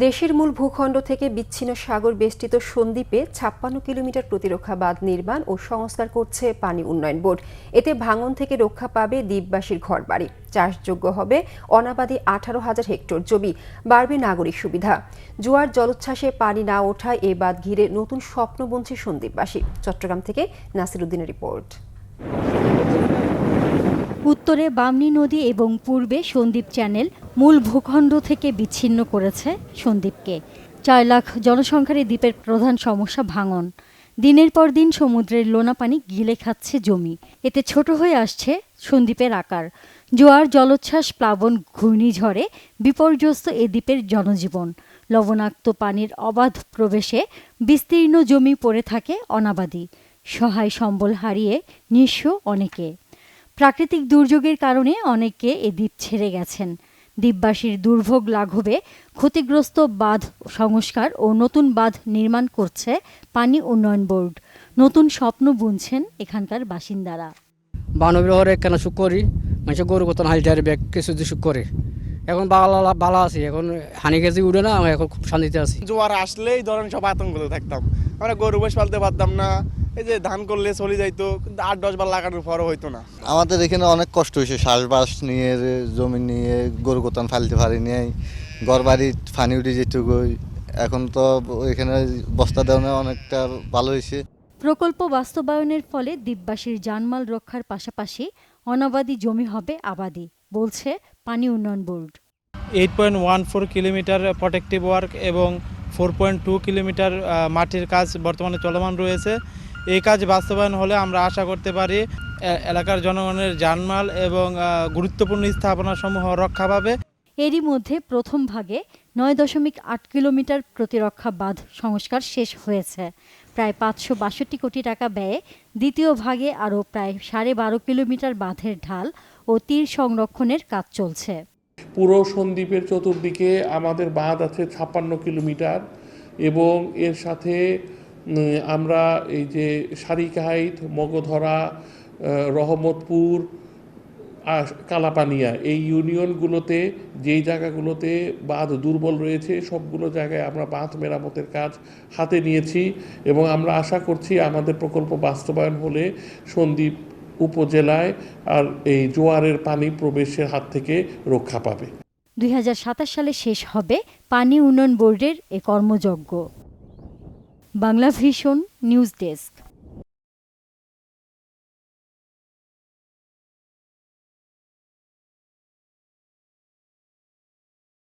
দেশের মূল ভূখণ্ড থেকে বিচ্ছিন্ন সাগর বেষ্টিত সন্দ্বীপে ৫৬ কিলোমিটার প্রতিরক্ষা বাঁধ নির্মাণ ও সংস্কার করছে পানি উন্নয়ন বোর্ড। এতে ভাঙন থেকে রক্ষা পাবে দ্বীপবাসীর ঘরবাড়ি, চাষযোগ্য হবে অনাবাদি ১৮,০০০ হেক্টর জমি, বাড়বে নাগরিক সুবিধা। জোয়ার জলোচ্ছ্বাসে পানি না ওঠায় এ বাঁধ ঘিরে নতুন স্বপ্ন বুনছে সন্দ্বীপবাসী। চট্টগ্রাম থেকে নাসির উদ্দিনের রিপোর্ট। উত্তরে বামনী নদী এবং পূর্বে সন্দ্বীপ চ্যানেল মূল ভূখণ্ড থেকে বিচ্ছিন্ন করেছে সন্দ্বীপকে। ৪ লাখ জনসংখ্যার এই দ্বীপের প্রধান সমস্যা ভাঙন। দিনের পর দিন সমুদ্রের লোনা পানি গিলে খাচ্ছে জমি, এতে ছোট হয়ে আসছে সন্দ্বীপের আকার। জোয়ার জলোচ্ছ্বাস, প্লাবন, ঘূর্ণিঝড়ে বিপর্যস্ত এ দ্বীপের জনজীবন। লবণাক্ত পানির অবাধ প্রবেশে বিস্তীর্ণ জমি পড়ে থাকে অনাবাদি, সহায় সম্বল হারিয়ে নিঃস্ব অনেকে। প্রাকৃতিক দুর্যোগের কারণে অনেকে এ দ্বীপ ছেড়ে গেছেন। দ্বীপবাসীর দুর্ভোগ লাঘবে ক্ষতিগ্রস্ত বাঁধ সংস্কার ও নতুন বাঁধ নির্মাণ করছে পানি উন্নয়ন বোর্ড। নতুন স্বপ্ন বুনছেন এখানকার বাসিন্দারা। বানবিহরে কেন সুখ করি মানুষ গরু কতন হাইটার ব্যাগ কিছু সুখ করে। এখন বালা আছি, এখন হানি কেজি উঠে না, এখন খুব শান্তিতে আছি। জোয়ার আসলেই ধরেন সব আতঙ্কতে থাকতাম, আমরা গরু বস পালতে পারতাম না, এই যে ধান করলে চলে যাইতো, ৮-১০ বার লাগানোর পরও হইতো না। আমাদের এখানে অনেক কষ্ট হয়েছে, চাষবাস নিয়ে, জমি নিয়ে, গরু কোতান ফালতে পারি নিয়ে, ঘর বাড়ি ফানি উঠে যেটুকুই। এখন তো এখানে বস্তা দেওয়া অনেকটা ভালো হয়েছে। প্রকল্প বাস্তবায়নের ফলে দ্বীপবাসীর জানমাল রক্ষার পাশাপাশি অনাবাদি জমি হবে আবাদি, বলছে পানি উন্নয়ন বোর্ড। 8.14 কিলোমিটার প্রোটেক্টিভ ওয়ার্ক এবং 4.2 কিলোমিটার মাটির কাজ বর্তমানে চলমান রয়েছে। এই কাজ বাস্তবায়ন হলে আমরা আশা করতে পারি এলাকার জনগণের জানমাল এবং গুরুত্বপূর্ণ স্থাপনাসমূহ রক্ষা পাবে। এরই মধ্যে প্রথম ভাগে ৯.৮ কিলোমিটার প্রতিরক্ষা বাঁধ সংস্কার শেষ হয়েছে। প্রায় ৫৬২ কোটি টাকা ব্যয়ে দ্বিতীয় ভাগে আরও প্রায় ১২.৫ কিলোমিটার বাঁধের ঢাল ও তীর সংরক্ষণের কাজ চলছে। পুরো সন্দ্বীপের চতুর্দিকে আমাদের বাঁধ আছে ৫৬ কিলোমিটার, এবং এর সাথে আমরা এই যে সারিকাহাইত, মগধরা, রহমতপুর, কালাপানিয়া এই ইউনিয়নগুলোতে যেই জায়গাগুলোতে বাঁধ দুর্বল রয়েছে সবগুলো জায়গায় আমরা বাঁধ মেরামতের কাজ হাতে নিয়েছি, এবং আমরা আশা করছি আমাদের প্রকল্প বাস্তবায়ন হলে সন্দ্বীপ উপজেলায় আর এই জোয়ারের পানি প্রবেশের হাত থেকে রক্ষা পাবে। ২০২৭ সালে শেষ হবে পানি উন্নয়ন বোর্ডের এ কর্মযজ্ঞ। Bangla Vision news desk.